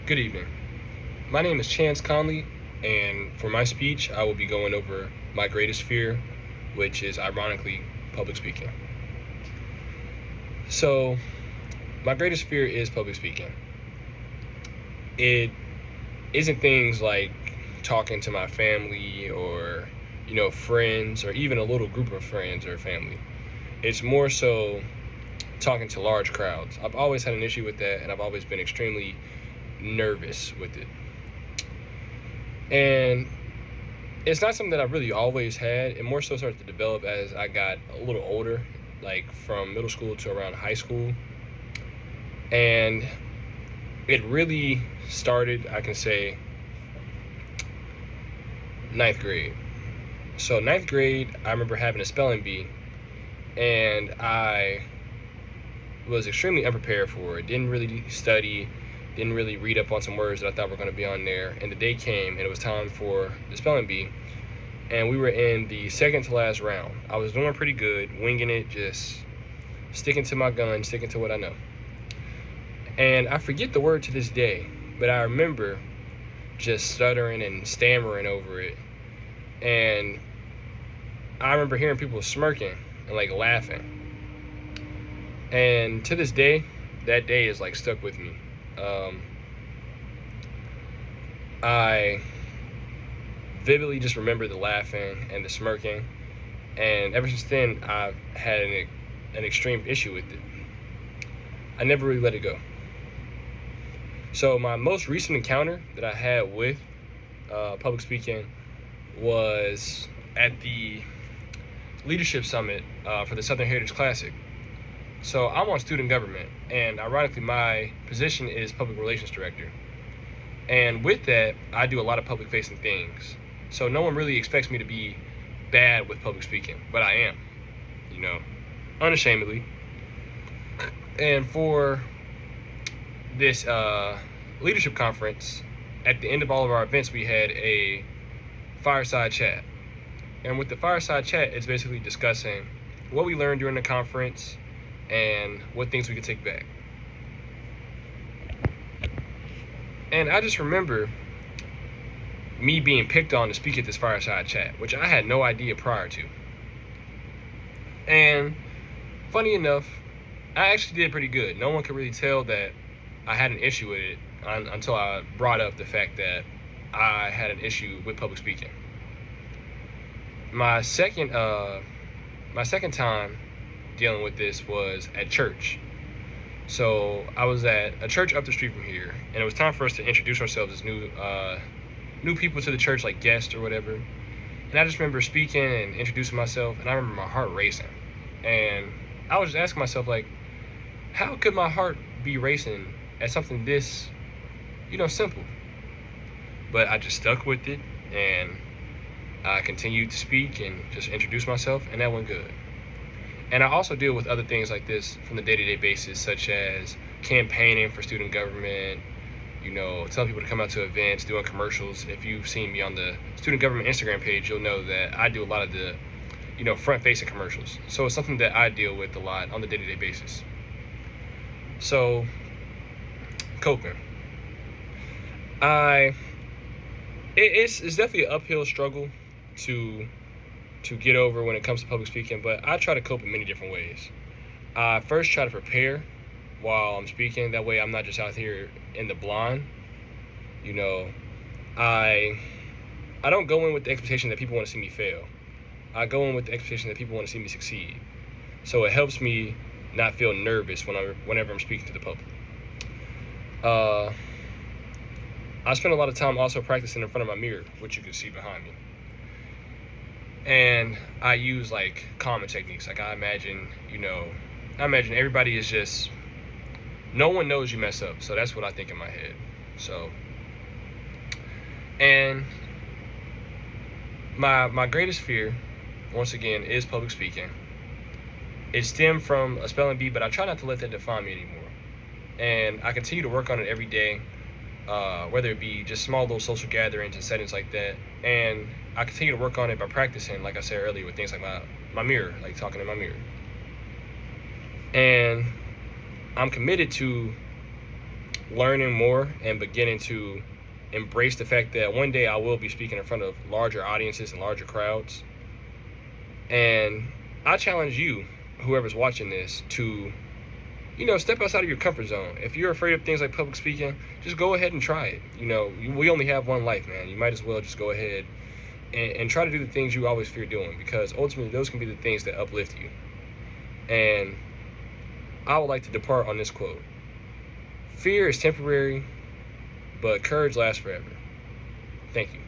Good evening. My name is Chance Conley, and for my speech, I will be going over my greatest fear, which is ironically public speaking. So, my greatest fear is public speaking. It isn't things like talking to my family or, friends or even a little group of friends or family. It's more so talking to large crowds. I've always had an issue with that, and I've always been extremely nervous with it. And it's not something that I've really always had. It more so started to develop as I got a little older, like from middle school to around high school. And it really started, I can say, ninth grade. So ninth grade, I remember having a spelling bee, and I was extremely unprepared for it. Didn't really study, didn't really read up on some words that I thought were going to be on there. And the day came, and it was time for the spelling bee, and we were in the second to last round. I was doing pretty good, winging it, just sticking to my gun, sticking to what I know. And I forget the word to this day, but I remember just stuttering and stammering over it. And I remember hearing people smirking and like laughing. And to this day, that day is like stuck with me. I vividly just remember the laughing and the smirking, and ever since then I've had an extreme issue with it. I never really let it go. So my most recent encounter that I had with public speaking was at the Leadership Summit for the Southern Heritage Classic. So I'm on student government, and ironically my position is public relations director. And with that, I do a lot of public facing things. So no one really expects me to be bad with public speaking, but I am, unashamedly. And for this leadership conference, at the end of all of our events, we had a fireside chat. And with the fireside chat, it's basically discussing what we learned during the conference and what things we could take back. And I just remember me being picked on to speak at this fireside chat, which I had no idea prior to. And funny enough, I actually did pretty good. No one could really tell that I had an issue with it until I brought up the fact that I had an issue with public speaking. My second time dealing with this was at church. So I was at a church up the street from here, and it was time for us to introduce ourselves as new people to the church, like guests or whatever. And I just remember speaking and introducing myself, and I remember my heart racing. And I was just asking myself, like, how could my heart be racing at something this, simple? But I just stuck with it, and I continued to speak and just introduce myself, and that went good. And I also deal with other things like this from the day-to-day basis, such as campaigning for student government, telling people to come out to events, doing commercials. If you've seen me on the student government Instagram page, you'll know that I do a lot of the, front-facing commercials. So it's something that I deal with a lot on the day-to-day basis. So, coping. It's definitely an uphill struggle to get over when it comes to public speaking, but I try to cope in many different ways. I first try to prepare while I'm speaking. That way I'm not just out here in the blind. I don't go in with the expectation that people want to see me fail. I go in with the expectation that people want to see me succeed. So it helps me not feel nervous whenever I'm speaking to the public. I spend a lot of time also practicing in front of my mirror, which you can see behind me. And I use like common techniques. Like I imagine everybody is just, no one knows you mess up. So that's what I think in my head. So, and my greatest fear, once again, is public speaking. It stemmed from a spelling bee, but I try not to let that define me anymore. And I continue to work on it every day, whether it be just small little social gatherings and settings like that. And I continue to work on it by practicing, like I said earlier, with things like my mirror, like talking in my mirror. And I'm committed to learning more and beginning to embrace the fact that one day I will be speaking in front of larger audiences and larger crowds. And I challenge you, whoever's watching this, to, step outside of your comfort zone. If you're afraid of things like public speaking, just go ahead and try it. We only have one life, man. You might as well just go ahead and try to do the things you always fear doing, because ultimately those can be the things that uplift you. And I would like to depart on this quote: fear is temporary, but courage lasts forever. Thank you.